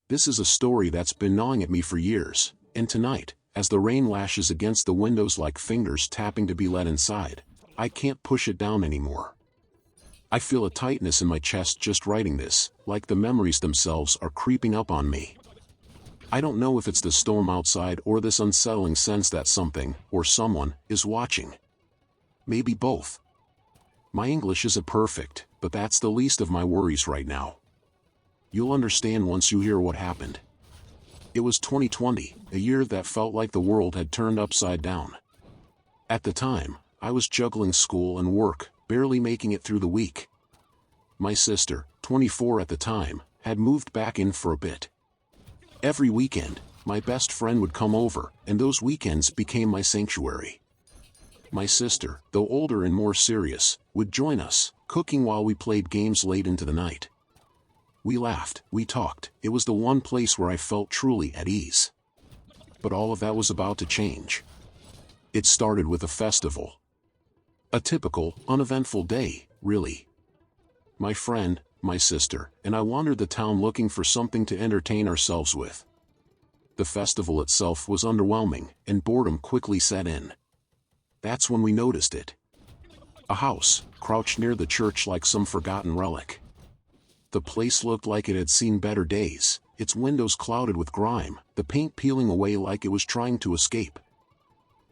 This is a story that's been gnawing at me for years, and tonight, as the rain lashes against the windows like fingers tapping to be let inside, I can't push it down anymore. I feel a tightness in my chest just writing this, like the memories themselves are creeping up on me. I don't know if it's the storm outside or this unsettling sense that something, or someone, is watching. Maybe both. My English isn't perfect, but that's the least of my worries right now. You'll understand once you hear what happened. It was 2020, a year that felt like the world had turned upside down. At the time, I was juggling school and work, barely making it through the week. My sister, 24 at the time, had moved back in for a bit. Every weekend, my best friend would come over, and those weekends became my sanctuary. My sister, though older and more serious, would join us, cooking while we played games late into the night. We laughed, we talked, it was the one place where I felt truly at ease. But all of that was about to change. It started with a festival. A typical, uneventful day, really. My friend, my sister, and I wandered the town looking for something to entertain ourselves with. The festival itself was underwhelming, and boredom quickly set in. That's when we noticed it. A house, crouched near the church like some forgotten relic. The place looked like it had seen better days, its windows clouded with grime, the paint peeling away like it was trying to escape.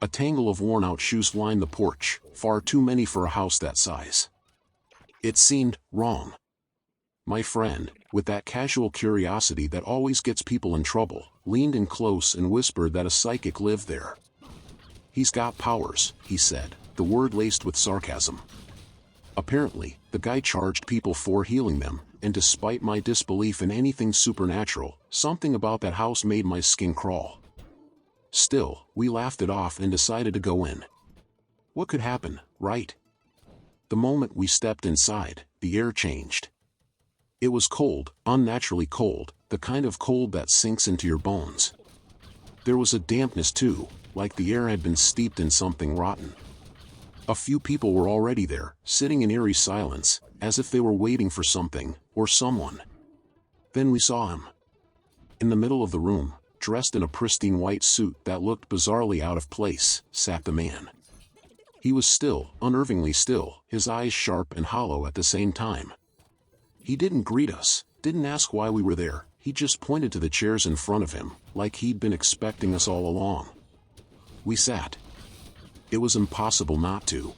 A tangle of worn-out shoes lined the porch, far too many for a house that size. It seemed wrong. My friend, with that casual curiosity that always gets people in trouble, leaned in close and whispered that a psychic lived there. "He's got powers," he said, the word laced with sarcasm. Apparently, the guy charged people for healing them, and despite my disbelief in anything supernatural, something about that house made my skin crawl. Still, we laughed it off and decided to go in. What could happen, right? The moment we stepped inside, the air changed. It was cold, unnaturally cold, the kind of cold that sinks into your bones. There was a dampness too, like the air had been steeped in something rotten. A few people were already there, sitting in eerie silence, as if they were waiting for something, or someone. Then we saw him. In the middle of the room, dressed in a pristine white suit that looked bizarrely out of place, sat the man. He was still, unnervingly still, his eyes sharp and hollow at the same time. He didn't greet us, didn't ask why we were there, he just pointed to the chairs in front of him, like he'd been expecting us all along. We sat. It was impossible not to.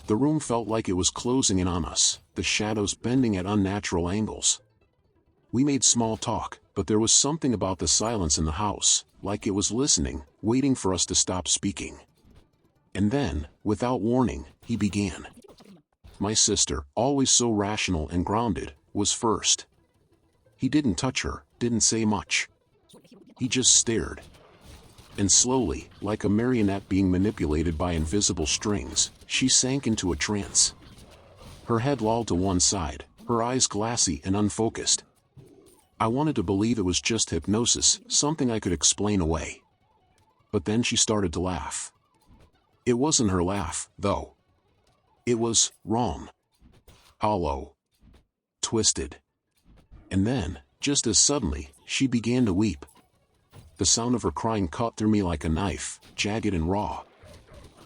The room felt like it was closing in on us, the shadows bending at unnatural angles. We made small talk, but there was something about the silence in the house, like it was listening, waiting for us to stop speaking. And then, without warning, he began. My sister, always so rational and grounded, was first. He didn't touch her, didn't say much. He just stared. And slowly, like a marionette being manipulated by invisible strings, she sank into a trance. Her head lolled to one side, her eyes glassy and unfocused. I wanted to believe it was just hypnosis, something I could explain away. But then she started to laugh. It wasn't her laugh, though. It was wrong. Hollow. Twisted. And then, just as suddenly, she began to weep. The sound of her crying cut through me like a knife, jagged and raw.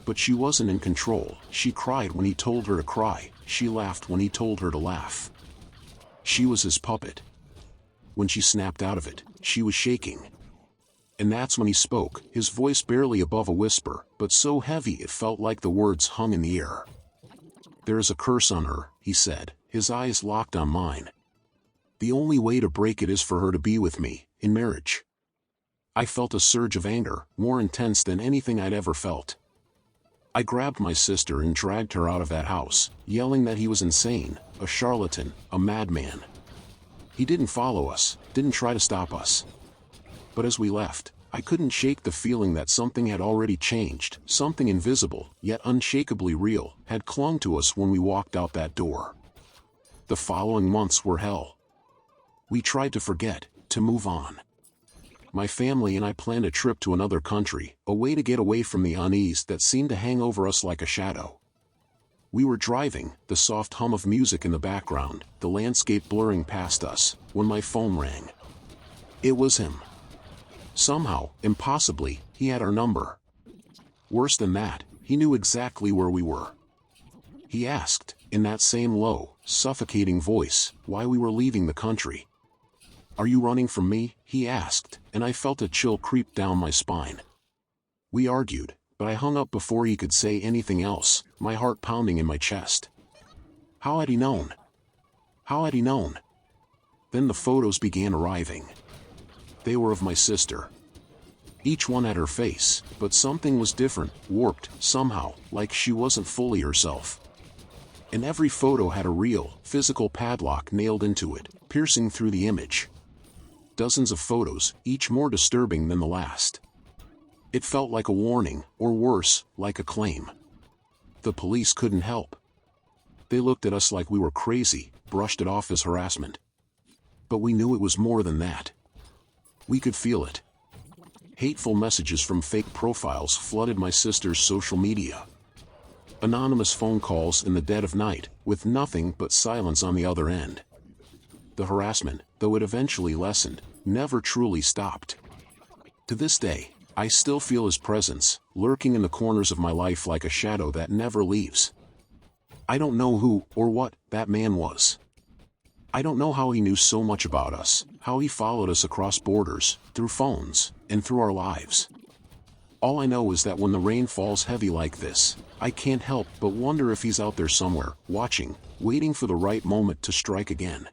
But she wasn't in control. She cried when he told her to cry, she laughed when he told her to laugh. She was his puppet. When she snapped out of it, she was shaking. And that's when he spoke, his voice barely above a whisper, but so heavy it felt like the words hung in the air. "There is a curse on her," he said, his eyes locked on mine. "The only way to break it is for her to be with me, in marriage." I felt a surge of anger, more intense than anything I'd ever felt. I grabbed my sister and dragged her out of that house, yelling that he was insane, a charlatan, a madman. He didn't follow us, didn't try to stop us. But as we left, I couldn't shake the feeling that something had already changed, something invisible, yet unshakably real, had clung to us when we walked out that door. The following months were hell. We tried to forget, to move on. My family and I planned a trip to another country, a way to get away from the unease that seemed to hang over us like a shadow. We were driving, the soft hum of music in the background, the landscape blurring past us, when my phone rang. It was him. Somehow, impossibly, he had our number. Worse than that, he knew exactly where we were. He asked, in that same low, suffocating voice, why we were leaving the country. "Are you running from me?" he asked, and I felt a chill creep down my spine. We argued, but I hung up before he could say anything else, my heart pounding in my chest. How had he known? How had he known? Then the photos began arriving. They were of my sister. Each one had her face, but something was different, warped, somehow, like she wasn't fully herself. And every photo had a real, physical padlock nailed into it, piercing through the image. Dozens of photos, each more disturbing than the last. It felt like a warning, or worse, like a claim. The police couldn't help. They looked at us like we were crazy, brushed it off as harassment. But we knew it was more than that. We could feel it. Hateful messages from fake profiles flooded my sister's social media. Anonymous phone calls in the dead of night, with nothing but silence on the other end. The harassment, though it eventually lessened, never truly stopped. To this day, I still feel his presence, lurking in the corners of my life like a shadow that never leaves. I don't know who, or what, that man was. I don't know how he knew so much about us, how he followed us across borders, through phones, and through our lives. All I know is that when the rain falls heavy like this, I can't help but wonder if he's out there somewhere, watching, waiting for the right moment to strike again.